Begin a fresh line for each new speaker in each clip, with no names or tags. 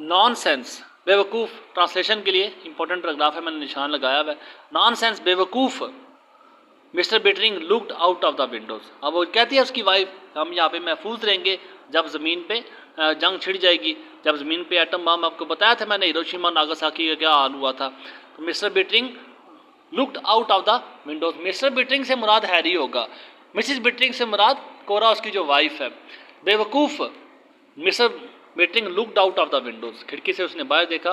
Nonsense बेवकूफ़, translation के लिए इंपॉर्टेंट पैराग्राफ है, मैंने निशान लगाया हुआ है। नॉनसेंस बेवकूफ़, mister bettering looked out of the Windows. अब वो कहती है उसकी वाइफ, हम यहाँ पे महफूज रहेंगे जब ज़मीन पे जंग छिड़ जाएगी, जब ज़मीन पे एटम बम, आपको बताया था मैंने हिरोशिमा नागासाकी का क्या हाल हुआ था। तो mister bettering looked out of the Windows, mister bettering से मुराद हैरी होगा, मिसिस बेटरिंग से मुराद कोरा उसकी जो वाइफ है। बेवकूफ़, mister bettering looked out of the Windows, खिड़की से उसने बाहर देखा।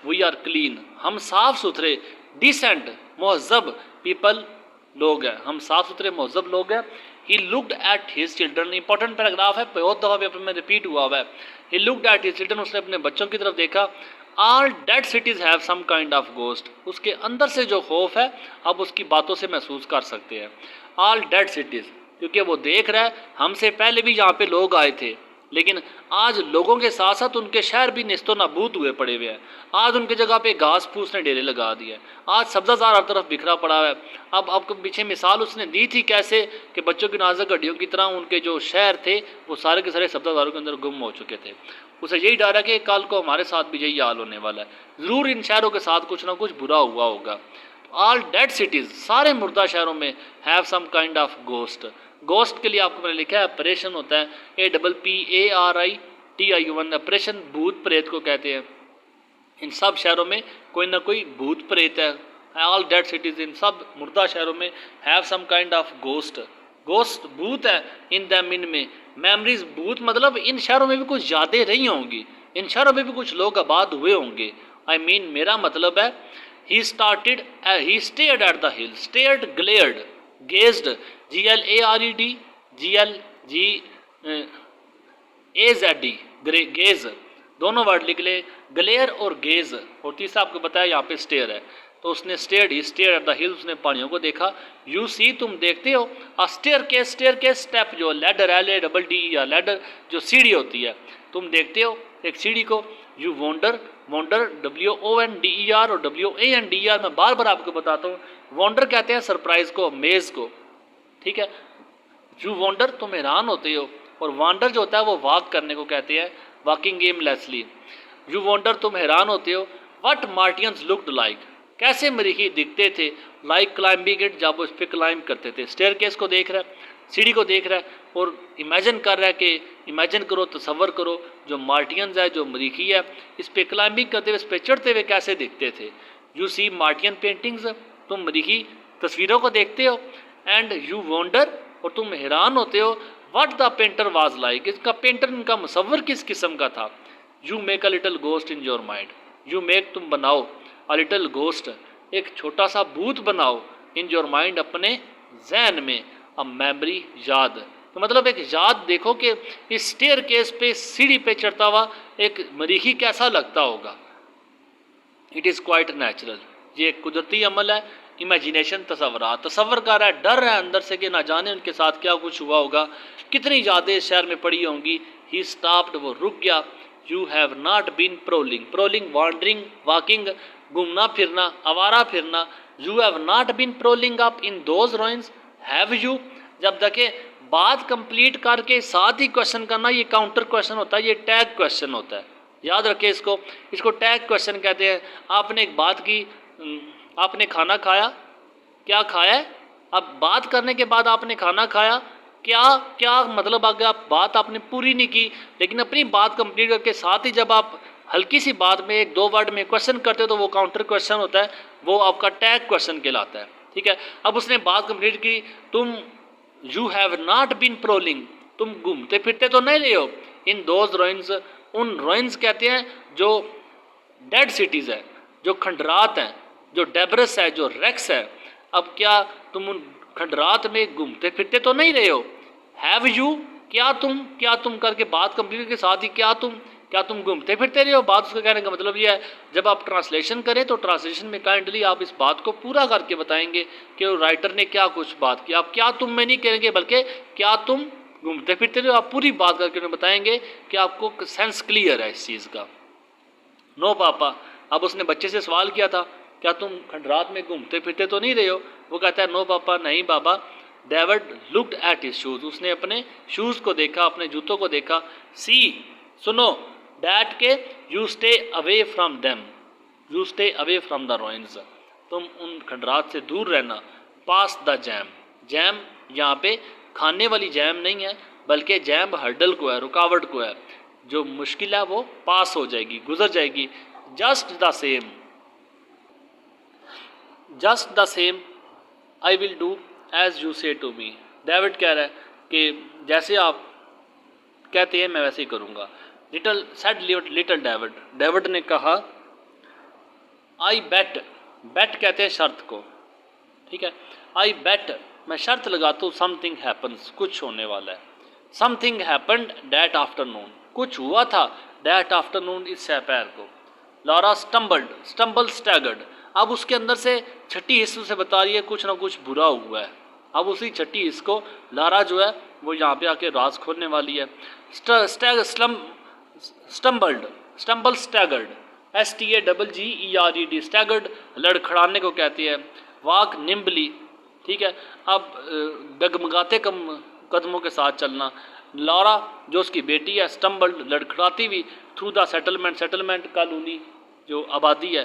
वी आर क्लीन, हम साफ़ सुथरे, डिसेंट महजब पीपल लोग हैं, हम साफ़ सुथरे महजब लोग हैं। He looked at his children, important paragraph है, बहुत दफ़ा पेपर में रिपीट हुआ हुआ है। He looked at his children, उसने अपने बच्चों की तरफ देखा। All dead cities have some kind of ghost, उसके अंदर से जो खौफ है अब उसकी बातों से महसूस कर सकते हैं। ऑल डेड सिटीज़, क्योंकि वो देख रहा है हमसे पहले भी यहाँ पे लोग आए थे, लेकिन आज लोगों के साथ साथ उनके शहर भी निस्तो नाबूद हुए पड़े हुए हैं। आज उनके जगह पे घास फूस ने डेरे लगा दिए, आज सब्जाजार हर तरफ बिखरा पड़ा है। अब आपको पीछे मिसाल उसने दी थी कैसे कि बच्चों की नाजुक हड्डियों की तरह उनके जो शहर थे वो सारे के सारे सब्जाजारों के अंदर गुम हो चुके थे। उसे यही डर है कि कल को हमारे साथ भी यही हाल होने वाला है, ज़रूर इन शहरों के साथ कुछ ना कुछ बुरा हुआ होगा। ऑल डेड सिटीज़, सारे मुर्दा शहरों में, have some kind of ghost, ghost के लिए आपको मैंने लिखा है ऑपरेशन होता है, APPARITION, ऑपरेशन भूत प्रेत को कहते हैं। इन सब शहरों में कोई ना कोई भूत प्रेत है। ऑल डेड सिटीज़, इन सब मुर्दा शहरों में, have some kind of ghost, ghost भूत है। इन दैम, इनमें, मेमोरीज भूत मतलब इन शहरों में भी कुछ यादें रही होंगी, इन शहरों में भी कुछ लोग आबाद हुए होंगे। आई मीन मेरा मतलब है he stared at the hill, stared, glared, gazed, GLARED, GLGAZD, gauge, दोनों वर्ड लिख ले, ग्लेयर और गेज, और तीसरा आपको बताया यहाँ पे स्टेयर है। तो उसने स्टेयर एट द हिल, उसने पहाड़ियों को देखा। यू सी, तुम देखते हो, स्टेयर के स्टेप जो लैडर है, LADDER, लैडर जो सीढ़ी होती है, तुम देखते हो एक सीढ़ी को। यू वॉन्डर, वॉन्डर WONDER और WANDER, मैं बार बार आपको बताता हूँ, वॉन्डर कहते हैं सरप्राइज को, मेज को, ठीक है। यू वॉन्डर, तुम हैरान होते हो, और वांडर जो होता है वो वॉक करने को कहते हैं, वॉकिंग एमलेसली। यू वॉन्डर, तुम हैरान होते हो, व्हाट मार्टियंस लुक्ड लाइक, कैसे मरीखी दिखते थे, लाइक क्लाइंबिंग इट, जब उस पर क्लाइंब करते थे। स्टेयरकेस को देख रहा है, सीढ़ी को देख रहा है, और इमेजिन कर रहा है कि इमेजिन करो, तसव्वुर करो, जो मार्टियंस है, जो मरीखी है, इस पर क्लाइंबिंग करते हुए, इस पर चढ़ते हुए कैसे दिखते थे। यू सी मार्टियन पेंटिंग्स, तुम मरीखी तस्वीरों को देखते हो। एंड यू वॉन्डर, और तुम हैरान होते हो, what the painter was like, इसका पेंटर, इनका मुसव्वर किस किस्म का था। You make a little ghost in your mind, you make, तुम बनाओ, अ लिटिल गोस्ट, एक छोटा सा भूत बनाओ, इन योर माइंड, अपने जहन में, अ मेमोरी, याद। तो मतलब एक याद देखो कि इस स्टेयर केस पे, सीढ़ी पे चढ़ता हुआ एक मरीखी कैसा लगता होगा। इट इज़ क्वाइट नेचुरल, ये एक कुदरती अमल है। इमेजिनेशन, तसव्वुरात, तसव्वुर कर रहा है, डर रहा है अंदर से कि ना जाने उनके साथ क्या कुछ हुआ होगा, कितनी यादें शहर में पड़ी होंगी। ही स्टॉप्ड, वो रुक गया। You have not been prowling, prowling wandering, walking, घूमना फिरना, आवारा फिरना। You have not been prowling up in those ruins, have you, जब देखे बात कंप्लीट करके साथ ही क्वेश्चन करना, ये काउंटर क्वेश्चन होता है, ये टैग क्वेश्चन होता है, याद रखें इसको, इसको टैग क्वेश्चन कहते हैं। आपने एक बात की, आपने खाना खाया, क्या खाया है, अब बात करने के बाद आपने खाना खाया, क्या क्या मतलब अगर आप बात आपने पूरी नहीं की, लेकिन अपनी बात कंप्लीट करके साथ ही जब आप हल्की सी बात में एक दो वर्ड में क्वेश्चन करते हो तो वो काउंटर क्वेश्चन होता है, वो आपका टैग क्वेश्चन कहलाता है, ठीक है। अब उसने बात कंप्लीट की, तुम, यू हैव नॉट बीन प्रोलिंग, तुम घूमते फिरते तो नहीं रहे हो, इन दोज रूइंस, उन रूइंस कहते हैं जो डेड सिटीज़ है, जो खंडरात हैं, जो डेब्रस है, जो रेक्स है। अब क्या तुम उन खंडरात में घूमते फिरते तो नहीं रहे हो। हैव यू, क्या तुम करके बात कंप्लीट के साथ ही क्या तुम घूमते फिरते रहे हो। बात उसका कहने का मतलब यह है, जब आप ट्रांसलेशन करें तो ट्रांसलेशन में काइंडली आप इस बात को पूरा करके बताएंगे कि राइटर ने क्या कुछ बात की। आप क्या तुम में नहीं कहेंगे, बल्कि क्या तुम घूमते फिरते रहे हो, आप पूरी बात करके उन्हें बताएंगे कि आपको सेंस क्लियर है इस चीज़ का। नो पापा, अब उसने बच्चे से सवाल किया था, क्या तुम खंडरात में घूमते फिरते तो नहीं रहे हो। वो कहता है नो पापा, नहीं बाबा। David looked at his shoes, उसने अपने शूज़ को देखा, अपने जूतों को देखा। सी, सुनो, डैट के you stay away from them, you stay away from the ruins, तुम उन खंडरात से दूर रहना। पास द जैम, जैम यहाँ पे खाने वाली जैम नहीं है बल्कि जैम हर्डल को है, रुकावट को है, जो मुश्किल है वो पास हो जाएगी, गुजर जाएगी। Just the same, just the same I will do as you say to me, David कह रहा है कि जैसे आप कहते हैं मैं वैसे ही करूँगा। Little said little David, David ने कहा आई बेट, बेट कहते हैं शर्त को, ठीक है, आई बेट मैं शर्त लगाता हूँ, समथिंग हैपन्स कुछ होने वाला है, समथिंग हैपन्ड डैट आफ्टरनून कुछ हुआ था, डैट आफ्टरनून इस सपहर को। लॉरा स्टम्बल्ड, स्टम्बल स्टैगर्ड, अब उसके अंदर से छठी हिस्स से बता रही है कुछ ना कुछ बुरा हुआ है। अब उसी छठी हिस्स को लारा जो है वो यहाँ पे आके राज खोलने वाली है। Stumbled, stumble staggered, STAGGERED, staggered लड़खड़ाने को कहती है। वाक निम्बली, ठीक है, अब डगमगाते कदमों के साथ चलना। लॉरा जो उसकी बेटी है, स्टम्बल्ड लड़खड़ाती हुई, through the settlement, settlement colony जो आबादी है,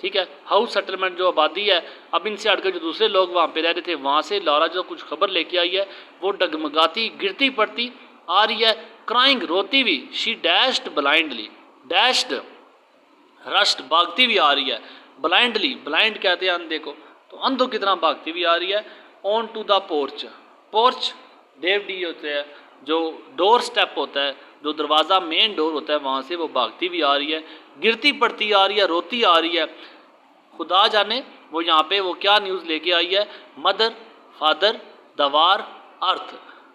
ठीक है, हाउस सेटलमेंट जो आबादी है। अब इनसे हटकर जो दूसरे लोग वहाँ पे रह रहे थे वहाँ से लॉरा जो कुछ खबर लेके आई है वो डगमगाती गिरती पड़ती आ रही है, क्राइंग रोती हुई, she dashed blindly, dashed rushed भागती हुई आ रही है, ब्लाइंडली, ब्लाइंड कहते हैं अंधे को, तो अंधों की तरह भागती हुई आ रही है। On to the porch, porch डेव डी होते हैं, जो डोर स्टेप होता है, जो दरवाज़ा मेन डोर होता है वहाँ से वो भागती हुई आ रही है, गिरती पड़ती आ रही है, रोती आ रही है। खुदा जाने वो यहाँ पे वो क्या न्यूज़ लेके आई है। मदर, फादर, दवार, अर्थ,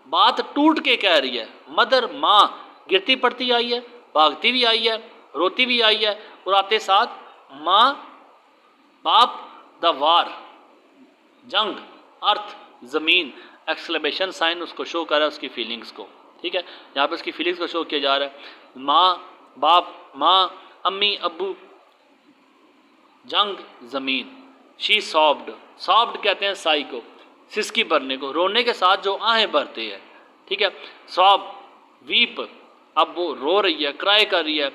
बात टूट के कह रही है। मदर माँ गिरती पड़ती आई है, भागती भी आई है, रोती भी आई है, और आते साथ माँ बाप, द वार जंग, अर्थ ज़मीन, एक्सक्लेमेशन साइन उसको शो कर रहा है उसकी फीलिंग्स को, ठीक है, यहाँ पे उसकी फीलिंग्स को शो किया जा रहा है। माँ बाप, माँ अम्मी अब्बू, जंग ज़मीन। शी सॉफ्ड, सॉफ्ड कहते हैं साई को, सिसकी भरने को, रोने के साथ जो आहें भरते हैं, ठीक है, सॉब वीप, अब वो रो रही है, क्राई कर रही है,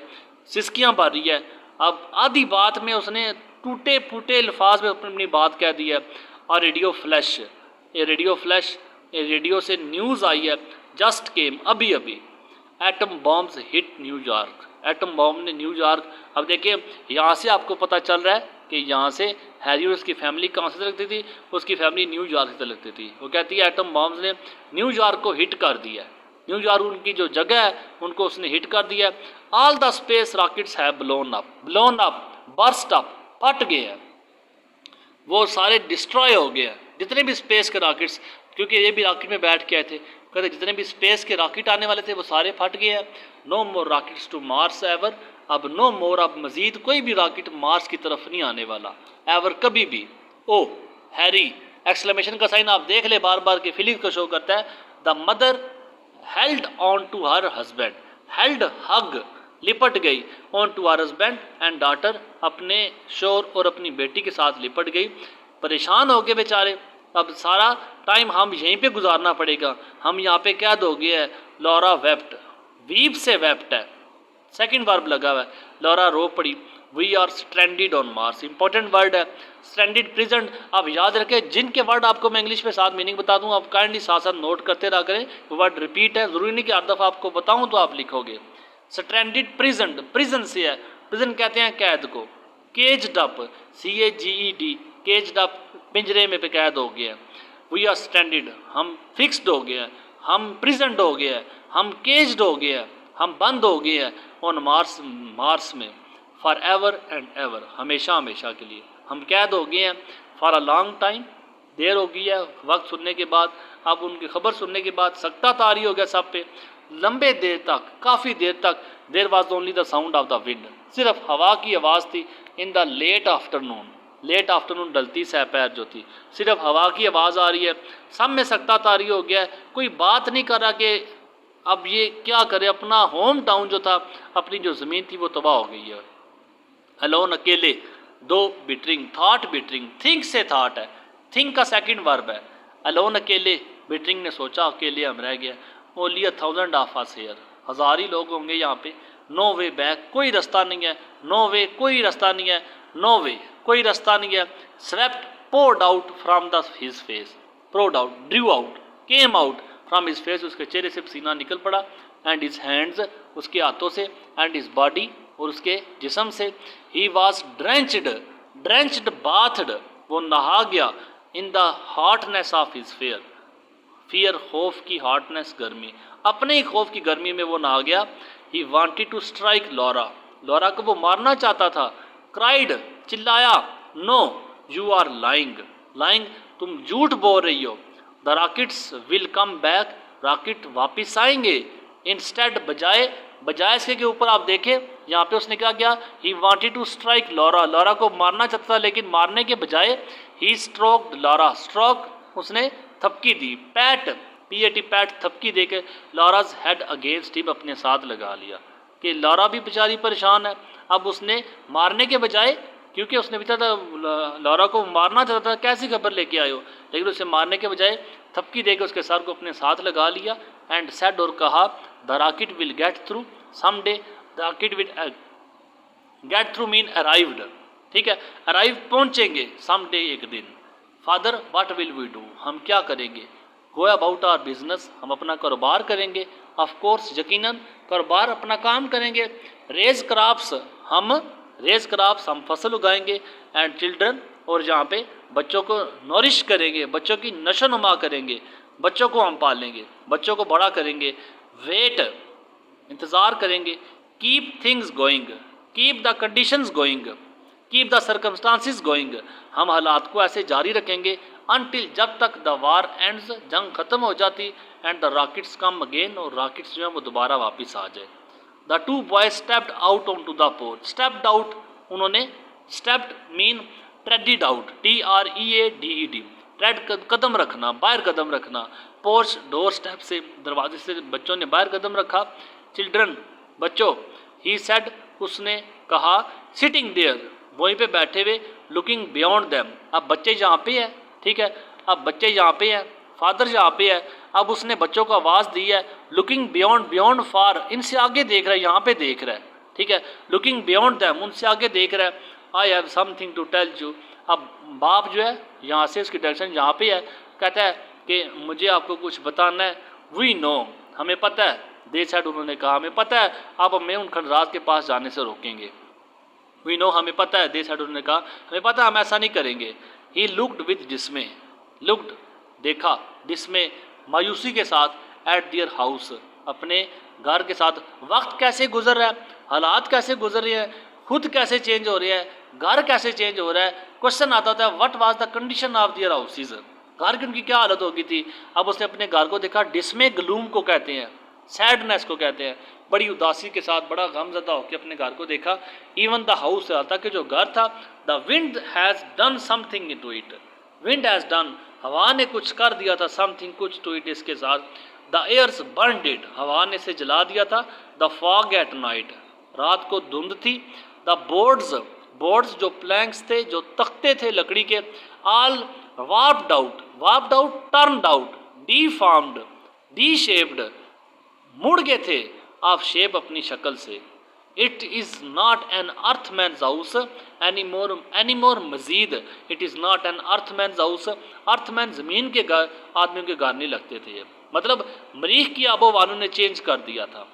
सिसकियाँ भर रही है। अब आधी बात में उसने टूटे फूटे अल्फाज में अपनी बात कह दी है। और रेडियो फ्लैश, ये रेडियो फ्लैश, ये रेडियो से न्यूज़ आई है, जस्ट केम, अभी अभी, atom bombs hit New York, atom bomb ने न्यूयॉर्क। अब देखिए यहाँ से आपको पता चल रहा है कि यहाँ से हैरी और उसकी फैमिली कहाँ से लगती थी, उसकी फैमिली न्यूयॉर्क से लगती थी। वो कहती है एटम बॉम्ब्स ने न्यूयॉर्क को हिट कर दिया, न्यूयॉर्क उनकी जो जगह है उनको उसने हिट कर दिया। All the space rockets have blown up, blown up, burst up, फट गए हैं, वो सारे डिस्ट्रॉय हो गए हैं जितने भी स्पेस के रॉकेट्स, क्योंकि ये भी रॉकेट में बैठ के आए थे, कहते जितने भी स्पेस के रॉकेट आने वाले थे वो सारे फट गए हैं। No more rockets to Mars ever, अब नो मोर, अब मजीद कोई भी रॉकेट मार्स की तरफ नहीं आने वाला एवर, कभी भी। ओ हैरी, एक्सक्लेमेशन का साइन आप देख ले, बार बार के फीलिंग्स को शो करता है। The mother held on to her husband, held hug, लिपट गई, on to her husband and daughter, अपने शोर और अपनी बेटी के साथ लिपट गई। परेशान हो गए बेचारे, अब सारा टाइम हम यहीं पे गुजारना पड़ेगा, हम यहाँ पे कैद हो गए हैं। लॉरा वेप्ट, वीप से वेप्ट है, सेकंड वर्ब लगा हुआ है, लॉरा रो पड़ी। We are stranded on Mars, important word है, स्ट्रैंडेड प्रेजेंट। आप याद रखें, जिनके वर्ड आपको मैं इंग्लिश में साथ मीनिंग बता दूँ, आप काइंडली साथ साथ नोट करते रहा करें, वो वर्ड रिपीट है, ज़रूरी नहीं कि हर दफ़ा आपको बताऊँ तो आप लिखोगे। स्ट्रैंडेड प्रिजन, प्रिजन से है, प्रिजन कहते हैं कैद को। Caged up, CAGED, caged up, पिंजरे में पे कैद हो गया। वी आर स्ट्रैंडेड, हम फिक्स्ड हो गए हैं, हम प्रिजनड हो गए हैं, हम केज्ड हो गए हैं, हम बंद हो गए हैं ऑन मार्स, मार्स में। फॉर एवर एंड एवर, हमेशा हमेशा के लिए हम कैद हो गए हैं। फॉर अ लॉन्ग टाइम, देर हो गई है, वक्त सुनने के बाद, अब उनकी खबर सुनने के बाद सख्ता तारी हो गया सब पे। लंबे देर तक, काफ़ी देर तक, there was only the sound of the wind, सिर्फ हवा की आवाज़ थी। In the late afternoon, late afternoon डलती सपहर जो थी, सिर्फ हवा की आवाज़ आ रही है। सब में सख्ता तारी हो गया है, कोई बात नहीं कर रहा कि अब ये क्या करे, अपना होम टाउन जो था, अपनी जो ज़मीन थी वो तबाह हो गई है। अलोन, अकेले। दो बिटरिंग, थाट बिटरिंग, थिंक से थाट है, थिंक का सेकंड वर्ब है। अलोन अकेले, बिटरिंग ने सोचा अकेले हम रह गया। ओनली 1000 ऑफ अस हियर, 1000 ही लोग होंगे यहाँ पे, नो वे बैक, कोई रास्ता नहीं है, नो वे, कोई रास्ता नहीं है, नो वे, कोई रास्ता नहीं है। Swept, poured out from the his face, poured out, drew out, came out from his face, उसके चेहरे से पसीना निकल पड़ा, एंड हिज हैंड्स, उसके हाथों से, एंड हिज बॉडी, और उसके जिस्म से। He was drenched, drenched bathed, वो नहा गया, in the hotness of his fair, fear, खौफ की, हॉटनेस गर्मी, अपने ही खौफ की गर्मी में वो नहा गया। He wanted to strike Laura, Laura को वो मारना चाहता था। क्राइड, चिल्लाया, no you are lying, lying, तुम झूठ बोल रही हो। The rockets will come back, rocket वापिस आएंगे। इंस्टेड, बजाय, बजाय इसके के ऊपर आप देखें यहाँ पे उसने क्या किया, he wanted to strike Laura, Laura को मारना चाहता था लेकिन मारने के बजाय ही स्ट्रोक्ड लॉरा, स्ट्रोक, उसने थपकी दी, पैट, पीएटी, पैट, थपकी देके लॉराज हेड अगेंस्ट हिम, अपने साथ लगा लिया। कि लॉरा भी बेचारी परेशान है। अब उसने मारने के बजाय, क्योंकि उसने भी था लॉरा को मारना चाहता था, कैसी खबर लेके आए हो, लेकिन उसे मारने के बजाय थपकी देकर उसके सर को अपने साथ लगा लिया। एंड सेड, और कहा, the rocket will get through some day, the rocket will get through mean arrived, ठीक है, अराइव, पहुंचेंगे, सम डे, एक दिन। Father, what will we do, हम क्या करेंगे। गो अबाउट आवर बिजनेस, हम अपना कारोबार करेंगे। ऑफ कोर्स, यकीनन, कारोबार, अपना काम करेंगे। रेज क्रॉप्स, हम रेज क्रॉप्स, हम फसल उगाएंगे। एंड चिल्ड्रन, और यहाँ पे बच्चों को नॉरिश करेंगे, बच्चों की नशो नुमा करेंगे, बच्चों को हम पालेंगे, बच्चों को बड़ा करेंगे। वेट, इंतज़ार करेंगे। Keep things going, keep the conditions going, keep the circumstances going, हम हालात को ऐसे जारी रखेंगे अनटिल, जब तक द वार एंड्स, जंग खत्म हो जाती, and the rockets come again, और रॉकेट्स जो है वो दोबारा वापस आ जाए। The two boys stepped out on to the porch, stepped out, उन्होंने, stepped mean treaded out, TREADED, tread, कदम रखना, बाहर कदम रखना। पोर्च, डोर स्टेप से, दरवाजे से बच्चों ने बाहर कदम रखा। चिल्ड्रन, बच्चों, ही सेड, उसने कहा, सिटिंग देयर, वहीं पे बैठे हुए, लुकिंग बियॉन्ड देम, अब बच्चे यहाँ पे है, ठीक है, अब बच्चे यहाँ पे हैं, फादर यहाँ पे है, अब उसने बच्चों को आवाज़ दी है, लुकिंग बियॉन्ड, बियॉन्ड फार, इनसे आगे देख रहा है, यहाँ पे देख रहा है, ठीक है, लुकिंग बियॉन्ड देम, उनसे आगे देख रहा है। I have something to tell you, अब बाप जो है यहाँ से उसकी डायरेक्शन यहाँ पे है, कहता है कि मुझे आपको कुछ बताना है। वी नो, हमें पता है, दे सेड, उन्होंने कहा, हमें पता है, आप हमें उन खंडराज के पास जाने से रोकेंगे। वी नो, हमें पता है, दे सेड, उन्होंने कहा, हमें पता है, हम ऐसा नहीं करेंगे। ही लुक्ड विद डिस्मे, लुक्ड, देखा, डिस्मे, मायूसी के साथ, एट दियर हाउस, अपने घर के साथ। वक्त कैसे गुजर रहा है, हालात कैसे गुजर रहे हैं, खुद कैसे चेंज हो रही है, घर कैसे चेंज हो रहा है। क्वेश्चन आता था, what was the condition of their houses, घर की उनकी क्या हालत होगी थी। अब उसने अपने घर को देखा, डिस्मे, ग्लूम को कहते हैं, सैडनेस को कहते हैं, बड़ी उदासी के साथ, बड़ा गमज़दा होकर अपने घर को देखा। इवन द हाउस, आता कि जो घर था, the wind has done something into it, wind has done, हवा ने कुछ कर दिया था, समथिंग, कुछ टू इट, इसके साथ। द एयर्स बर्नड इट, हवा ने से जला दिया था। द फॉग एट नाइट, रात को धुंध थी। द बोर्ड्स, बोर्ड्स जो प्लैंक्स थे, जो तख्ते थे लकड़ी के, all warped out, warped out, turned out, deformed, deshaped, मुड़ गए थे, ऑफ शेप, अपनी शक्ल से। It is not an earthman's house any more मजीद, it is not an earthman's house, earthman ज़मीन के घर, आदमियों के घर नहीं लगते थे, मतलब मरीख की आबोवानों ने चेंज कर दिया था।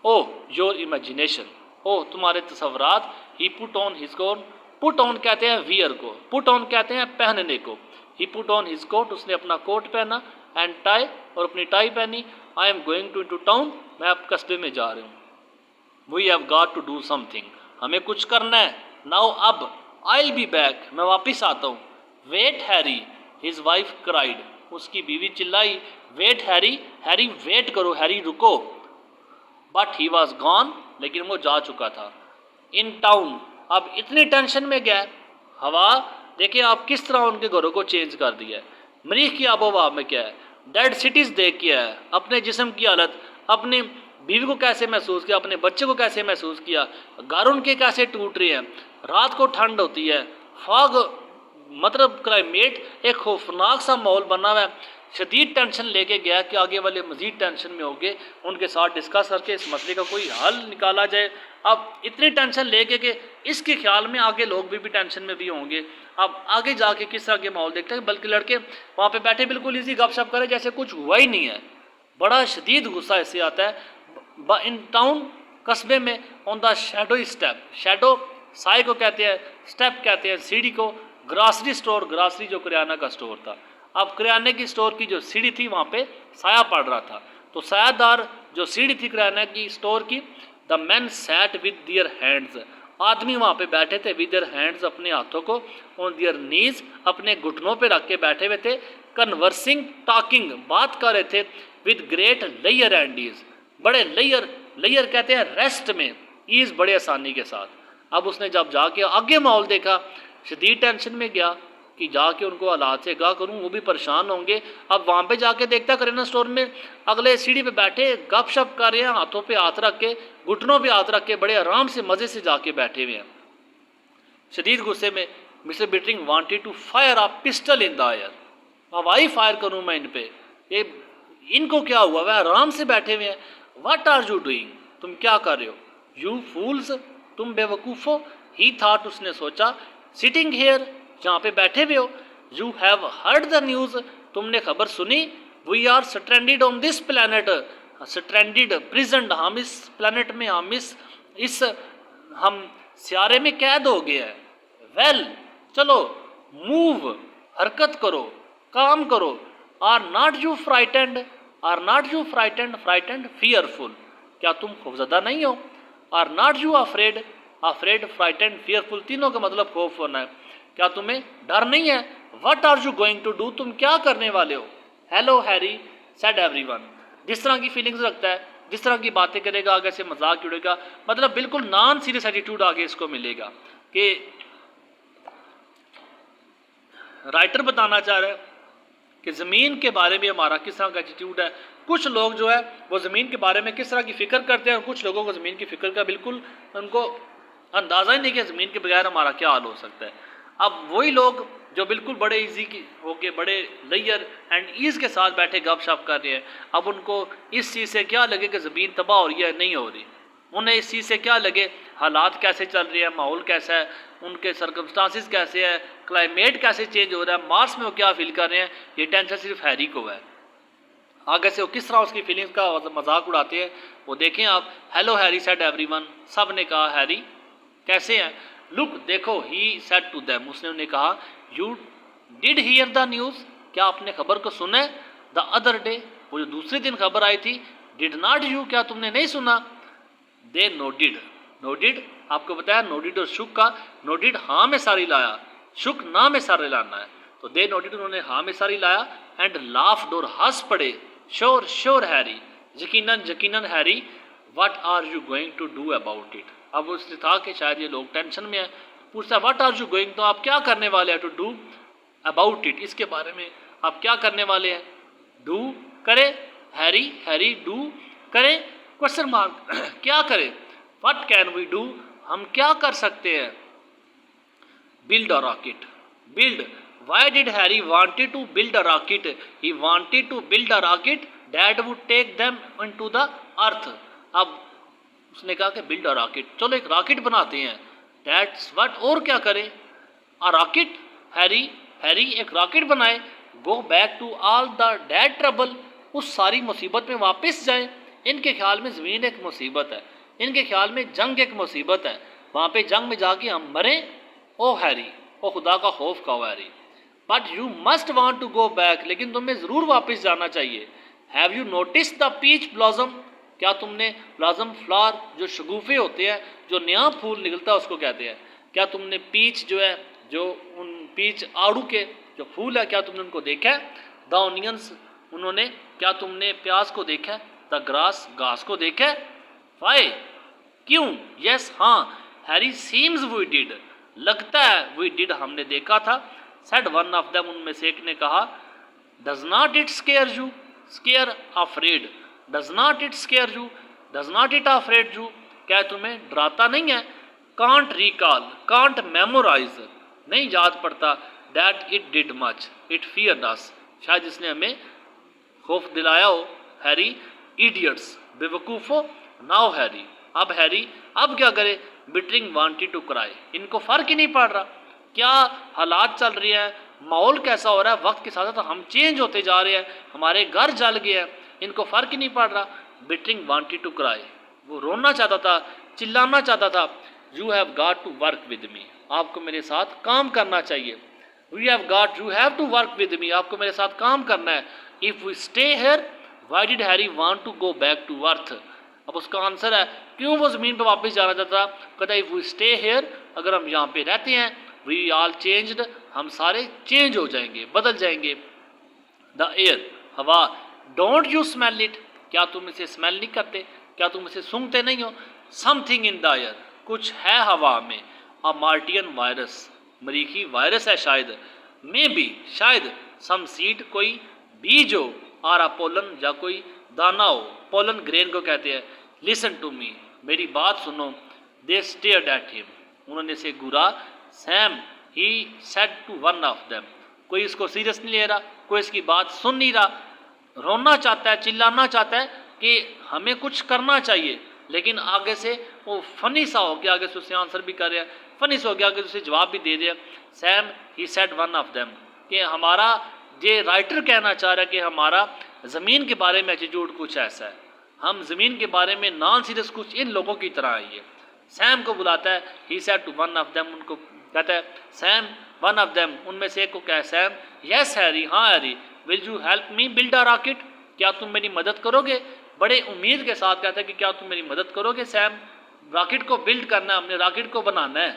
ओ योर इमेजिनेशन, ओ तुम्हारे तसव्वुरात। He put on his coat, put on कहते हैं वियर को, पुट ऑन कहते हैं पहनने को। ही पुट ऑन हिज कोट, उसने अपना कोट पहना, एंड टाई, और अपनी टाई पहनी। I am going to town, मैं अब कस्बे में जा रही हूँ। We have got to do something, हमें कुछ करना है। नाउ, अब, आई विल बी बैक, मैं वापस आता हूँ। Wait Harry, his wife cried, उसकी बीवी चिल्लाई, वेट हैरी, हैरी वेट करो, हैरी रुको। बट ही वॉज गॉन, लेकिन वो जा चुका था। इन टाउन, अब इतनी टेंशन में गया। हवा देखिए आप किस तरह उनके घरों को चेंज कर दिया है। मरीख की आबोहवा में क्या है, डेड सिटीज़ देख किया है, अपने जिस्म की हालत, अपनी बीवी को कैसे महसूस किया, अपने बच्चे को कैसे महसूस किया, घर उनके कैसे टूट रहे हैं, रात को ठंड होती है, फॉग, मतलब क्लाइमेट एक खौफनाक सा माहौल बना हुआ है। शदीद टेंशन लेके गया कि आगे वाले मज़ीद टेंशन में होंगे, उनके साथ डिस्कस करके इस मसले का कोई हल निकाला जाए। अब इतनी टेंशन लेके कि इसके ख्याल में आगे लोग भी टेंशन में भी होंगे। अब आगे जाके किस तरह के माहौल देखते हैं, बल्कि लड़के वहाँ पे बैठे बिल्कुल इसी गपशप करें जैसे कुछ हुआ ही नहीं है। बड़ा शदीद गुस्सा इससे आता है। इन टाउन कस्बे में on the shadow step, shadow Sai को कहते हैं, स्टेप कहते हैं सीढ़ी को। ग्रासरी स्टोर, ग्रासरी जो किराना का स्टोर था, अब किराने की स्टोर की जो सीढ़ी थी वहाँ पे साया पड़ रहा था। तो सायादार जो सीढ़ी थी किराना की स्टोर की, the man sat with their hands, आदमी वहाँ पे बैठे थे विद दियर हैंड्स, अपने हाथों को, ऑन दियर नीज, अपने घुटनों पे रख के बैठे हुए थे। कन्वर्सिंग, टॉकिंग, बात कर रहे थे, with great layer and ease, बड़े लेयर, लेयर कहते हैं रेस्ट में, ईज बड़े आसानी के साथ। अब उसने जब जाके आगे माहौल देखा, शदीद टेंशन में गया कि जाके उनको हालात से आगाह करूं, वो भी परेशान होंगे। अब वहाँ पे जाके देखता करेना स्टोर में अगले सीढ़ी पे बैठे गपशप कर रहे हैं, हाथों पे हाथ रख के, घुटनों पे हाथ रख के, बड़े आराम से मज़े से जाके बैठे हुए हैं। शदीद गुस्से में Mister Bittering wanted to fire a pistol in the air, हवाई फायर करूँ मैं इन पे, ये इनको क्या हुआ, वह आराम से बैठे हुए हैं। व्हाट आर यू डूइंग, तुम क्या कर रहे हो, यू फूल्स, तुम बेवकूफ़ हो। ही थॉट, उसने सोचा, सिटिंग हेयर, जहाँ पे बैठे हुए हो, you have heard the news, तुमने खबर सुनी, we are stranded on this planet, stranded prisoned, हम इस प्लानट में, हम सियारे में कैद हो गए हैं। वेल, चलो, मूव, हरकत करो, काम करो। Are not you frightened, are not you frightened, frightened fearful, क्या तुम खौफजदा नहीं हो। Are not you afraid, afraid, frightened, fearful, तीनों का मतलब खौफ होना है, क्या तुम्हें डर नहीं है। What are you going to do, तुम क्या करने वाले हो। हेलो हैरी सेड एवरीवन, जिस तरह की फीलिंग्स रखता है, जिस तरह की बातें करेगा, आगे से मजाक उड़ेगा, मतलब बिल्कुल नॉन सीरियस एटीट्यूड आगे इसको मिलेगा। कि राइटर बताना चाह रहा है कि ज़मीन के बारे में हमारा किस तरह का एटीट्यूड है। कुछ लोग जो है वो ज़मीन के बारे में किस तरह की फ़िक्र करते हैं, और कुछ लोगों को ज़मीन की फ़िक्र का बिल्कुल उनको अंदाज़ा ही नहीं कि ज़मीन के बगैर हमारा क्या हाल हो सकता है। अब वही लोग जो बिल्कुल बड़े इजी की होके, बड़े लेयर एंड ईज़ के साथ बैठे गपशप कर रहे हैं, अब उनको इस चीज़ से क्या लगे कि ज़मीन तबाह हो रही है, नहीं हो रही। उन्हें इस चीज़ से क्या लगे, हालात कैसे चल रहे हैं, माहौल कैसा है, उनके सर्कमस्टांसिस कैसे हैं, क्लाइमेट कैसे चेंज हो रहा है, मार्स में वो क्या फील कर रहे हैं, ये टेंशन सिर्फ हैरी को है। आगे से वो किस तरह उसकी फीलिंग्स का मजाक उड़ाते हैं वो देखें आप। हेलो हैरी सेड एवरीवन, सब ने कहा हैरी कैसे हैं। लुक, देखो, ही सेड टू देम, उसने उन्हें कहा, you did here the news, क्या आपने खबर को सुना है, द अदर डे, वो जो दूसरे दिन खबर आई थी, डिड नॉट यू, क्या तुमने नहीं सुना। दे नोडिड, नोडिड आपको बताया, नोडिड और शुक का, नोडिड हाँ में सारी लाया, शुक ना में सारे लाना है, तो दे नोडिड, उन्होंने हाँ में सारी लाया, एंड लाफ्ड, और हंस पड़े, श्योर श्योर हैरी, यकीनन यकीनन Harry, what are you going to do about it. अब उसने था कि शायद ये लोग टेंशन में है, पूछता है व्हाट आर यू गोइंग, तो आप क्या करने वाले हैं, टू डू अबाउट इट, इसके बारे में आप क्या करने वाले हैं। डू करे, हैरी, हैरी डू करे, क्वेश्चन मार्क, क्या करें, व्हाट कैन वी डू, हम क्या कर सकते हैं। Build a rocket, build, why did Harry wanted to build a rocket, he wanted to build a rocket that would take them into the earth। अब उसने कहा कि बिल्ड अ रॉकेट, चलो एक रॉकेट बनाते हैं, दैट्स व्हाट, और क्या करें, अ रॉकेट, हैरी, हैरी एक रॉकेट बनाए, go back to all the dead trouble, उस सारी मुसीबत में वापस जाए। इनके ख्याल में ज़मीन एक मुसीबत है, इनके ख्याल में जंग एक मुसीबत है, वहाँ पे जंग में जाके हम मरें। ओ हैरी, ओ खुदा का खौफ खाओ Harry, but you must want to go back, लेकिन तुम्हें ज़रूर वापस जाना चाहिए। Have you notice the peach blossom, क्या तुमने ब्लॉसम, फ्लावर, जो शगुफे होते हैं, जो नया फूल निकलता है उसको कहते हैं, क्या तुमने पीच जो है, जो उन पीच आड़ू के जो फूल है, क्या तुमने उनको देखा है। द ऑनियंस, उन्होंने, क्या तुमने प्याज को देखा है। द ग्रास, घास को देखा है। वाई, क्यों। यस, हाँ। हैरी, सीम्स वी डिड, लगता है, वी डिड, हमने देखा था। सेड वन ऑफ देम, उनमें से एक ने कहा, does not it square you, square afraid, does not it square you, does not it afraid you, क्या तुम्हें डराता नहीं है। कांट रिकॉल, कांट मेमोराइज, नहीं याद पड़ता। That it did much, it feared us, शायद इसने हमें खौफ दिलाया हो हैरी, इडियट्स बेवकूफ़ो, नाउ हैरी, अब हैरी अब क्या करे, बिटरिंग वांटेड टू क्राई, इनको फ़र्क ही नहीं पड़ रहा क्या हालात चल रही है, माहौल कैसा हो रहा है, वक्त के साथ साथ हम चेंज होते जा रहे हैं, हमारे घर जल गया है, इनको फ़र्क ही नहीं पड़ रहा। बिटरिंग वांटेड टू क्राई, वो रोना चाहता था, चिल्लाना चाहता था। You have got to work with me, आपको मेरे साथ काम करना चाहिए। You have to work with me, आपको मेरे साथ काम करना है। If we stay here why did Harry want to go back to earth, अब उसका आंसर है क्यों वो ज़मीन पर वापस जाना चाहता, कहता है इफ़ वी स्टे हेयर, अगर हम यहाँ पे रहते हैं, वी आल चेंज्ड, हम सारे चेंज हो जाएंगे, बदल जाएंगे। द एयर, हवा, डोंट यू स्मेल इट, क्या तुम इसे स्मेल नहीं करते, क्या तुम इसे सूंघते नहीं हो। समथिंग इन द एयर, कुछ है हवा में। अ मार्टियन वायरस, मरीखी वायरस है शायद। मे बी, शायद। सम सीड, कोई बीज हो। आर अ पोलन, या कोई दाना हो। पोलन ग्रेन को कहते हैं। लिसन टू मी, मेरी बात सुनो। दे स्टेयर्ड एट हिम, उन्होंने इसे घूरा। Sam, he said to one of them, कोई इसको सीरियस नहीं ले रहा, कोई इसकी बात सुन नहीं रहा, रोना चाहता है, चिल्लाना चाहता है कि हमें कुछ करना चाहिए, लेकिन आगे से वो फनी सा हो गया, आगे से उससे आंसर भी कर रहा है, फनी सा हो गया, आगे से जवाब भी दे दिया। Sam, he said one of them, कि हमारा ये राइटर कहना चाह रहा है कि हमारा ज़मीन के बारे में एटीट्यूड कुछ ऐसा है, हम ज़मीन के बारे में नॉन सीरियस कुछ इन लोगों की तरह आई है। सैम को बुलाता है, he said to one of them, उनको कहता है सैम, वन ऑफ देम, उनमें से एक को कहे सैम, यस हैरी, हाँ Harry, will you help me build a rocket, क्या तुम मेरी मदद करोगे। बड़े उम्मीद के साथ कहता है कि क्या तुम मेरी मदद करोगे सैम, रॉकेट को बिल्ड करना है, हमने रॉकेट को बनाना है।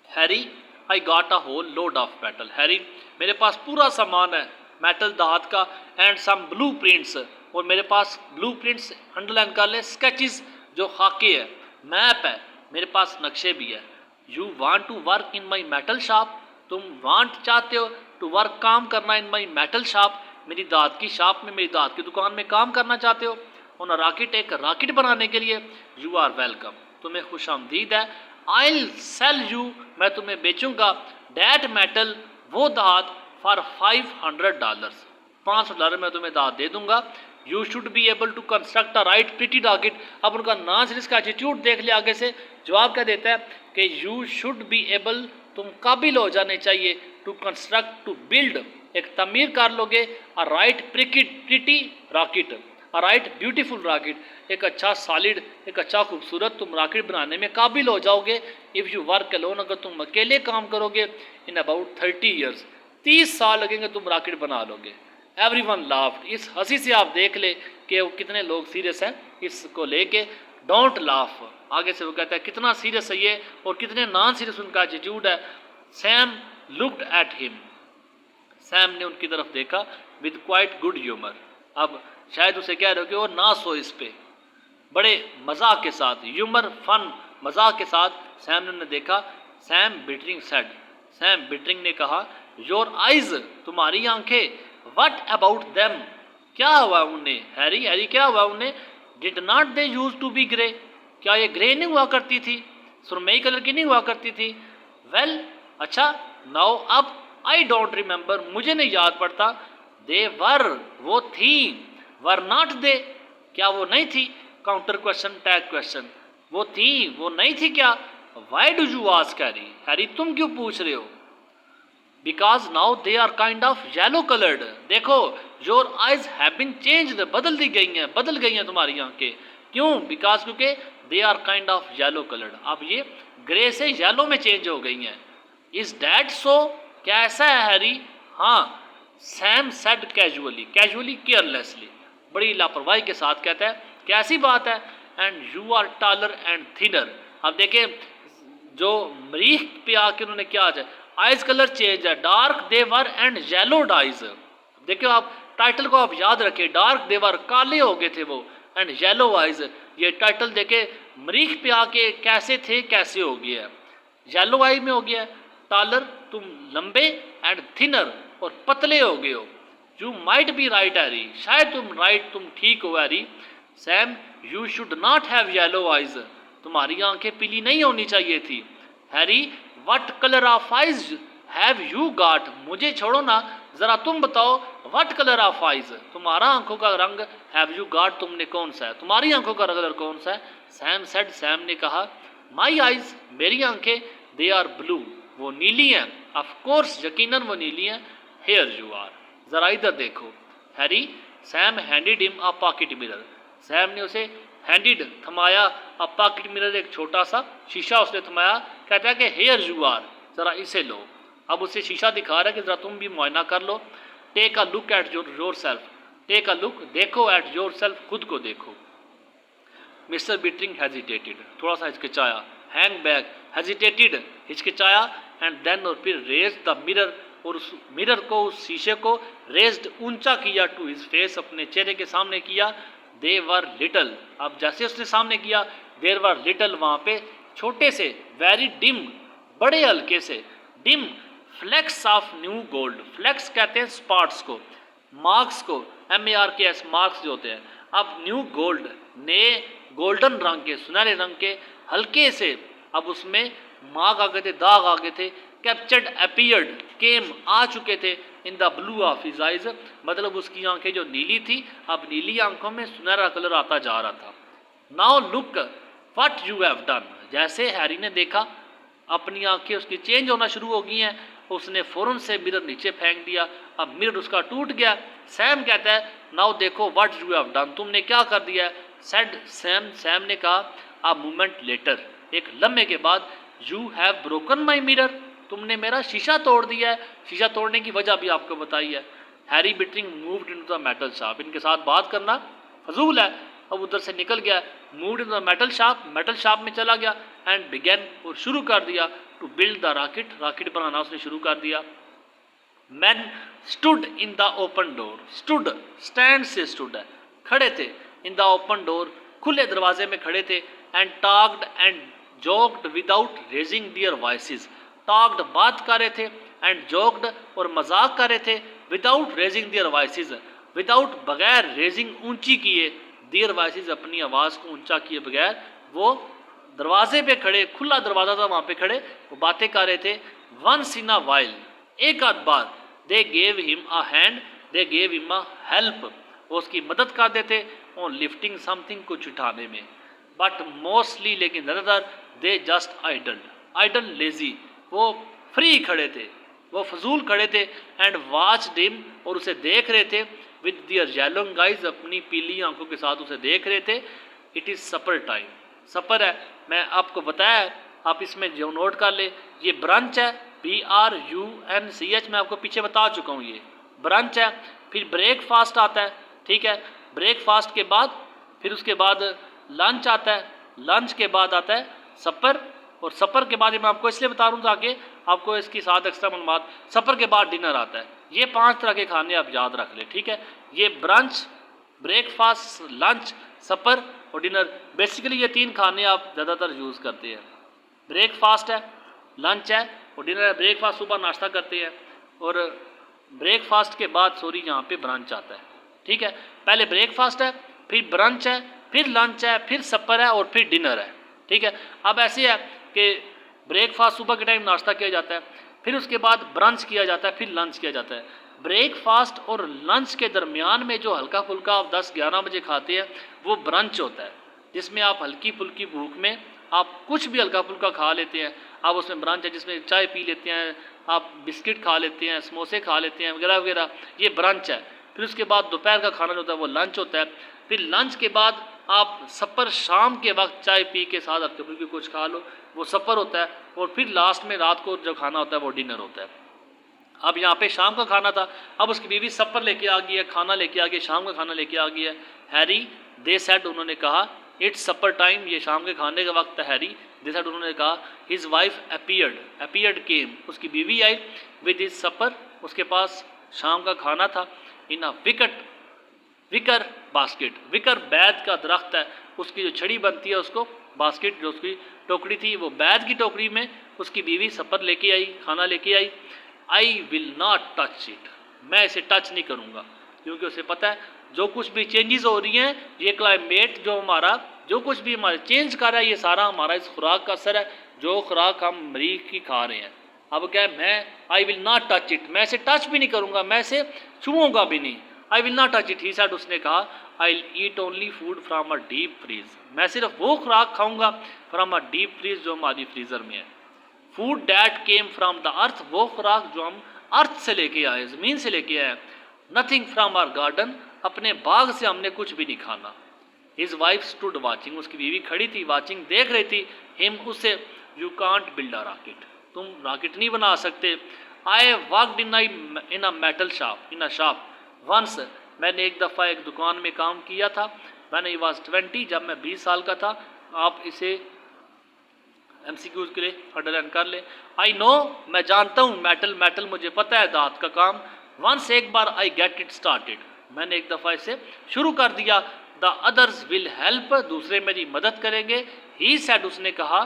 Harry, I got a whole load of metal, Harry, मेरे पास पूरा सामान है मेटल धात का, एंड सम ब्लू प्रिंट्स, और मेरे पास ब्लू प्रिंट्स अंडरलाइन कर ले, स्केचेस जो खाके है, मैप है, मेरे पास नक्शे भी है। You want to work in my metal shop, तुम वांट चाहते हो टू वर्क, काम करना, इन माई मेटल शॉप, मेरी दाँत की शॉप में, मेरी दाँत की दुकान में काम करना चाहते हो। ऑन अ रॉकेट, एक रॉकेट बनाने के लिए। यू आर वेलकम, तुम्हें खुश आमदीद है। आई सेल यू, मैं तुम्हें बेचूंगा, डैट मेटल, वो धात, फॉर $500, $500 मैं तुम्हें दाँत दे दूंगा। You should be able to construct a right pretty rocket, अब उनका ना सिर्फ इसका एटीट्यूड देख लिया, आगे से जवाब क्या देता है कि यू शुड बी एबल, तुम काबिल हो जाने चाहिए, टू कंस्ट्रक्ट, टू बिल्ड, एक तमीर कर लोगे, अ right pretty rocket, a right beautiful rocket, एक अच्छा सॉलिड, एक अच्छा खूबसूरत तुम रॉकेट बनाने में काबिल हो जाओगे। इफ़ यू वर्क अलोन, अगर तुम अकेले काम करोगे, इन अबाउट 30 ईयर्स, 30 साल लगेंगे, तुम रॉकेट बना लोगे। एवरीवन लाफ्ड, इस हंसी से आप देख ले कि वो कितने लोग सीरियस हैं इसको लेके। डोंट लाफ, आगे से वो कहता है कितना सीरियस है ये, और कितने नॉन सीरियस उनका एटीट्यूड है। Sam looked at him, Sam ने उनकी तरफ देखा, विद क्वाइट गुड ह्यूमर, अब शायद उसे कह रहे हो कि वो ना सो इस पे, बड़े मजाक के साथ, ह्यूमर, फन, मजाक के साथ सैम ने उन्हें देखा। Sam bettering said, Sam bettering ने कहा, योर आइज, तुम्हारी आंखें, व्हाट अबाउट देम, क्या हुआ उन्हें, हैरी, हैरी क्या हुआ उन्हें, did not they use to be grey, क्या ये ग्रे नहीं हुआ करती थी, सुरमई कलर की नहीं हुआ करती थी। वेल, अच्छा, नाउ अब, आई डोंट रिमेंबर, मुझे नहीं याद पड़ता, दे वर, वो थी, वर नॉट दे, क्या वो नहीं थी, काउंटर क्वेश्चन, टैग क्वेश्चन, वो थी, वो नहीं थी क्या। Why do you ask Harry, Harry तुम क्यों पूछ रहे हो। Because now they are kind of yellow coloured, देखो, your eyes have been changed, बदल दी गई हैं, बदल गई हैं तुम्हारी आंखें, क्यों, बिकॉज क्योंकि they are kind of yellow coloured, अब ये ग्रे से येलो में चेंज हो गई हैं। इज डैट सो, क्या ऐसा है हैरी, हाँ। Sam said casually, casually carelessly, बड़ी लापरवाही के साथ कहता है, कैसी बात है। And you are taller and thinner, अब देखें जो मरीख पे आके उन्होंने क्या है, आइज कलर चेंज है, dark they were and yellow eyes, देखियो आप टाइटल को आप याद रखिए, डार्क देवर, काले हो गए थे वो, एंड येलो आइज, ये टाइटल देखे मरीख पे आके कैसे थे कैसे हो गया, येलो आई में हो गया। टॉलर, तुम लंबे, एंड थिनर, और पतले हो गए हो। You might be right Harry, शायद तुम राइट, तुम ठीक हो Harry. Sam, you should not have yellow eyes, तुम्हारी आंखें पीली नहीं होनी चाहिए थी। Harry, what colour of eyes have you got, मुझे छोड़ो ना, ज़रा तुम बताओ व्हाट कलर ऑफ आइज, तुम्हारा आंखों का रंग हैव यू गॉट, तुमने कौन सा है, तुम्हारी आंखों का कलर कौन सा है। सैम सेड, सैम ने कहा, माई आइज, मेरी आंखें, दे आर ब्लू, वो नीली हैं, ऑफ कोर्स यकीनन वो नीली हैं, हेयर यू आर, ज़रा इधर देखो। Harry, Sam handed him a pocket mirror, Sam ने उसे हैंडिड थमाया, अ पॉकेट मिरर एक छोटा सा शीशा उसने थमाया, कहता है कि हेयर यू आर, ज़रा इसे लो। अब उसे शीशा दिखा रहा है कि ज़रा तुम भी मुआयना कर लो। Take a look at yourself, take a look, देखो, एट योर सेल्फ, खुद को देखो। मिस्टर बिटरिंग हेजिटेटेड, थोड़ा सा हिचकिचाया, हैंग बैक, हेजिटेटेड, हिचकिचाया, एंड देन, और फिर रेज द मिरर, और उस मिरर को, उस शीशे को रेज्ड, ऊंचा किया, टू हिज फेस, अपने चेहरे के सामने किया। दे वर लिटल, अब जैसे उसने सामने किया, देर वर लिटल, वहाँ पे छोटे से, वेरी डिम, बड़े हल्के से, dim flecks of new gold, flecks कहते हैं स्पॉट्स को, मार्क्स को, MARKS, मार्क्स जो होते हैं। अब न्यू गोल्ड, नए गोल्डन रंग के, सुनहरे रंग के, हल्के से, अब उसमें मार्क आ गए थे, दाग आ गए थे। कैप्चर्ड, अपीयर्ड, केम, आ चुके थे, in the blue of his eyes, मतलब उसकी आंखें जो नीली थी, अब नीली आंखों में सुनहरा कलर आता जा रहा था। Now look what you have done, जैसे हैरी ने देखा अपनी आंखें उसकी चेंज होना शुरू हो गई हैं, उसने फ़ौरन से मिरर नीचे फेंक दिया, अब मिरर उसका टूट गया। सैम कहता है, नाउ देखो व्हाट यू हैव डन, तुमने क्या कर दिया है। सेड सैम, सैम ने कहा, अ मोमेंट लेटर, एक लम्हे के बाद, you have broken my mirror, तुमने मेरा शीशा तोड़ दिया है। शीशा तोड़ने की वजह भी आपको बताई है। Harry Bittering moved into the metal shop, इनके साथ बात करना फजूल है, अब उधर से निकल गया। Moved in the metal shop में चला गया, एंड बिगेन, और शुरू कर दिया, to build the rocket, rocket बनाना उसने शुरू कर दिया। Man stood in the open door, stood, stand से स्टूड है, खड़े थे, इन द ओपन डोर, खुले दरवाजे में खड़े थे, and talked and joked without raising their voices, talked, बात कर रहे थे, एंड जोक्ड, और मजाक कर रहे थे, without raising their voices, without, बगैर, रेजिंग, ऊंची किए, दियर वॉइसेस, अपनी आवाज़ को ऊंचा किए बगैर, वो दरवाजे पे खड़े, खुला दरवाज़ा था, वहाँ पे खड़े, वो बातें कर रहे थे। वंस इन अ वाइल, एक आध बार, they gave him a hand, they gave him a help, वो उसकी मदद कर देते, ऑन लिफ्टिंग समथिंग, कुछ उठाने में। बट मोस्टली, लेकिन ज़्यादातर, दे जस्ट आइडल्ड, आइडल, लेजी, वो फ्री खड़े थे, वो फजूल खड़े थे, एंड वॉच डिम, और उसे देख रहे थे, विद दियर येलो आइज, अपनी पीली आंखों के साथ उसे देख रहे थे। इट इज़ सपर टाइम, सपर है, मैं आपको बताया, आप इसमें जो नोट कर ले, ये ब्रंच है, BRUNCH, मैं आपको पीछे बता चुका हूँ, ये ब्रंच है। फिर ब्रेकफास्ट आता है, ठीक है, ब्रेकफास्ट के बाद, फिर उसके बाद लंच आता है, लंच के बाद आता है सपर, और सपर के बाद, मैं आपको इसलिए बता रहा हूँ ताकि आपको इसकी साथ एक्स्ट्रा मालूमात, सपर के बाद डिनर आता है। ये 5 तरह के खाने आप याद रख ले, ठीक है, ये ब्रंच, ब्रेकफास्ट, लंच, सपर और डिनर, बेसिकली ये 3 खाने आप ज़्यादातर यूज़ करते हैं। ब्रेकफास्ट है, लंच है और डिनर है। ब्रेकफास्ट सुबह नाश्ता करते हैं, और ब्रेकफास्ट के बाद, सॉरी, यहाँ पे ब्रंच आता है, ठीक है, पहले ब्रेकफास्ट है, फिर ब्रंच है, फिर लंच है, फिर सपर है, और फिर डिनर है, ठीक है। अब ऐसे है कि ब्रेकफास्ट सुबह के टाइम नाश्ता किया जाता है, फिर उसके बाद ब्रंच किया जाता है, फिर लंच किया जाता है। ब्रेकफास्ट और लंच के दरमियान में जो हल्का फुल्का आप 10-11 बजे खाते हैं, वो ब्रंच होता है, जिसमें आप हल्की फुल्की भूख में आप कुछ भी हल्का फुल्का खा लेते हैं। आप उसमें ब्रंच है, जिसमें चाय पी लेते हैं, आप बिस्किट खा लेते हैं, समोसे खा लेते हैं, वगैरह वगैरह, ये ब्रंच है। फिर उसके बाद दोपहर का खाना जो होता है वो लंच होता है। फिर लंच के बाद आप सपर, शाम के वक्त चाय पी के साथ हल्की फुल्की कुछ खा लो, वो सपर होता है। और फिर लास्ट में रात को जो खाना होता है वो डिनर होता है। अब यहाँ पे शाम का खाना था, अब उसकी बीवी सपर लेके आ गई है, खाना लेके आ गई, शाम का खाना लेके आ गई है। हैरी, दे सेड, उन्होंने कहा, इट्स सपर टाइम, ये शाम के खाने का वक्त है। हैरी, दे सेड, उन्होंने कहा, हिज वाइफ अपीयर्ड, अपीयर्ड केम, उसकी बीवी आई, विद हिज सपर, उसके पास शाम का खाना था, इन अ विकर बास्केट, विकर बैद का दरख्त है, उसकी जो छड़ी बनती है उसको, बास्केट जो उसकी टोकरी थी, वो बैद की टोकरी में उसकी बीवी सपर लेके आई, खाना लेके आई। I will not touch it, मैं इसे टच नहीं करूँगा, क्योंकि उसे पता है जो कुछ भी चेंजेस हो रही हैं, ये क्लाइमेट जो हमारा जो कुछ भी हमारे चेंज कर रहा है, ये सारा हमारा इस खुराक का असर है, जो खुराक हम मरीख की खा रहे हैं, अब क्या है, मैं आई विल नॉट टच इट, मैं इसे टच भी नहीं करूँगा, मैं इसे छूऊंगा भी नहीं। I will not touch it, he said, उसने कहा, I will eat only food from a deep freeze, मैं सिर्फ वो खुराक खाऊंगा फ्राम अ डीप फ्रीज जो हमारी फ्रीज़र में है। Food that came from the earth, वो खुराक जो हम अर्थ से लेके आए, ज़मीन से लेके आए। नथिंग फ्राम आवर गार्डन, अपने बाग से हमने कुछ भी नहीं खाना। हिज वाइफ स्टूड वाचिंग, उसकी बीवी खड़ी थी, वाचिंग देख रही थी। हिम, उससे, you can't build a rocket, तुम रॉकेट नहीं बना सकते। I worked in a metal shop, in a shop once, मैंने एक दफ़ा एक दुकान में काम किया था। मैंने वॉज 20, जब मैं 20 साल का था। आप इसे MCQs के लिए अंडरलाइन कर ले। आई नो, मैं जानता हूँ, मेटल, मेटल मुझे पता है, दांत का काम। वंस, एक बार, आई गेट इट स्टार्टेड, मैंने एक दफ़ा इसे शुरू कर दिया। द अदर्स विल हेल्प, दूसरे मेरी मदद करेंगे। ही सेड, उसने कहा।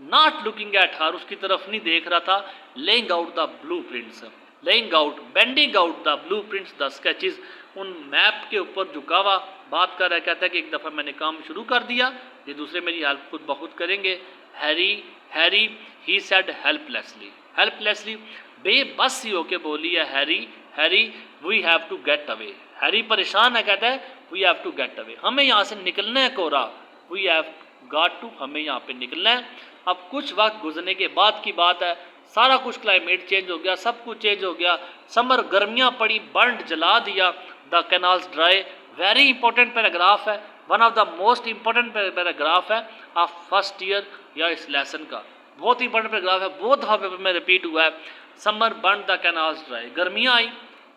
नॉट लुकिंग एट हर, उसकी तरफ नहीं देख रहा था। Laying out the blue prints, laying out, bending out the blue prints, the sketches, उन मैप के ऊपर झुका हुआ बात कर रहा है। कहता है कि एक दफ़ा मैंने काम शुरू कर दिया, ये दूसरे मेरी हेल्प खुद ब खुद करेंगे। Harry, Harry, he said helplessly, helplessly, बेबस ही होके बोली है Harry, Harry, we have to get away, Harry परेशान है, कहता है we have to get away, हमें यहाँ से निकलना है Cora, we have got to, हमें यहाँ पे निकलना है। अब कुछ वक्त गुजरने के बाद की बात है, सारा कुछ क्लाइमेट चेंज हो गया, सब कुछ चेंज हो गया, समर, गर्मियाँ पड़ी, बर्न, जला दिया। The canals dry, very important paragraph है, one of the most important paragraph है ऑफ फर्स्ट ईयर या इस लेसन का, बहुत ही इंपॉर्टेंट पैराग्राफ है, बहुत दफ़ा पेपर में रिपीट हुआ है। Summer burn the canals dry, गर्मियाँ आई,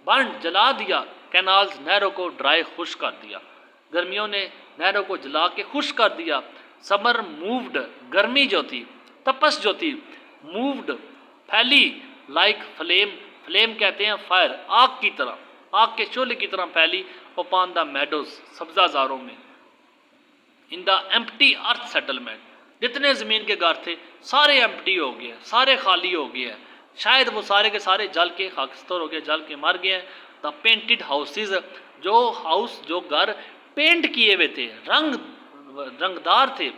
बर्न, जला दिया, कैनाल्स, नहरों को, ड्राई, खुश कर दिया, गर्मियों ने नहरों को जला के खुश कर दिया। समर मूव्ड, गर्मी जो थी, तपस जो थी, मूव्ड, फैली, लाइक फ्लेम, फ्लेम कहते हैं फायर, आग की तरह, आग के शोले की तरह फैली। ओपॉन द मेडोज, सब्जाजारों में। In the empty earth settlement, जितने ज़मीन के घर थे सारे एम्प्टी हो गए, सारे खाली हो गए हैं, शायद वो सारे के सारे जल के खाकस्तर हो गए, जल के मर गए हैं। द पेंटेड हाउसेज, जो हाउस, जो घर पेंट किए हुए थे, रंगदार थे,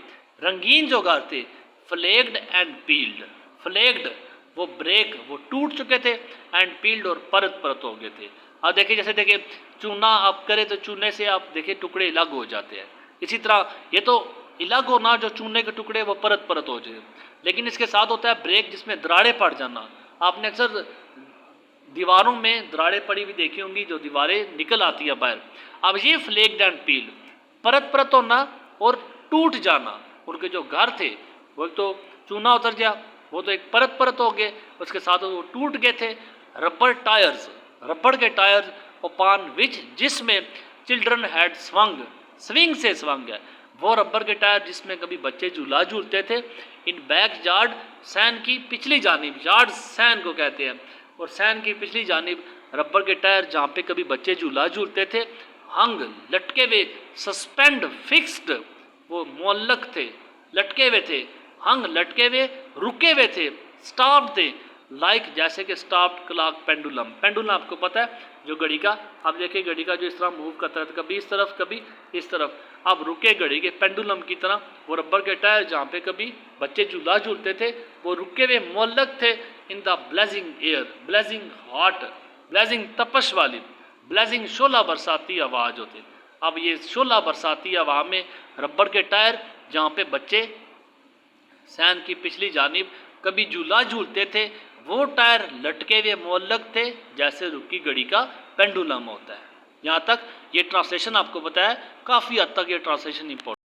रंगीन जो घर थे। फ्लेग्ड एंड पील्ड, फ्लेग्ड वो ब्रेक, वो टूट चुके थे, एंड पील्ड और परत परत हो गए थे। अब देखिए, जैसे देखिए चूना आप करें तो चूने से आप देखिए टुकड़े अलग हो जाते हैं, इसी तरह ये तो अलग होना, जो चूने के टुकड़े वो परत परत हो जाए, लेकिन इसके साथ होता है ब्रेक, जिसमें दरारें पड़ जाना। आपने अक्सर दीवारों में दरारें पड़ी हुई देखी होंगी, जो दीवारें निकल आती है बाहर। अब ये फ्लेग्ड एंड पील्ड, परत परत होना और टूट जाना। उनके जो घर थे वो एक तो चूना उतर गया, वो तो एक परत परत हो गए, उसके साथ वो टूट गए थे। रबर टायर्स, रबड़ के टायर्स, ओपान विच, जिसमें चिल्ड्रन हैड स्वंग, स्विंग से स्वंग है, वो रबर के टायर जिसमें कभी बच्चे झूला झूलते थे। इन बैक यार्ड, सैन की पिछली जानिब, यार्ड सैन को कहते हैं, और सैन की पिछली जानिब रबर के टायर जहाँ पे कभी बच्चे झूला झूलते थे। हंग, लटके हुए, सस्पेंड, फिक्स्ड, वो मुअल्लक थे, लटके हुए थे। हंग, लटके हुए, रुके हुए थे, स्टॉप थे, लाइक, जैसे कि स्टॉप्ड क्लॉक, पेंडुलम, पेंडुलम आपको पता है जो घड़ी का, अब देखिए घड़ी का जो इस तरह मूव करता है, कभी इस तरफ कभी इस तरफ, अब रुके घड़ी के पेंडुलम की तरह। वो रबर के टायर जहाँ पे कभी बच्चे झूला झूलते थे, वो रुके हुए मुअल्लक थे। In the blazing air, blazing hot, blazing तपश वाली, ब्लेजिंग शोला बरसाती आवाज़ होती। अब ये शोला बरसाती हवा में रबर के टायर जहाँ पे बच्चे सैन की पिछली जानिब कभी झूला झूलते थे, वो टायर लटके हुए मुअल्लक थे, जैसे रुकी घड़ी का पेंडुलम होता है। यहाँ तक ये ट्रांसलेशन आपको बताया, काफ़ी हद तक ये ट्रांसलेशन इंपॉर्टेंट।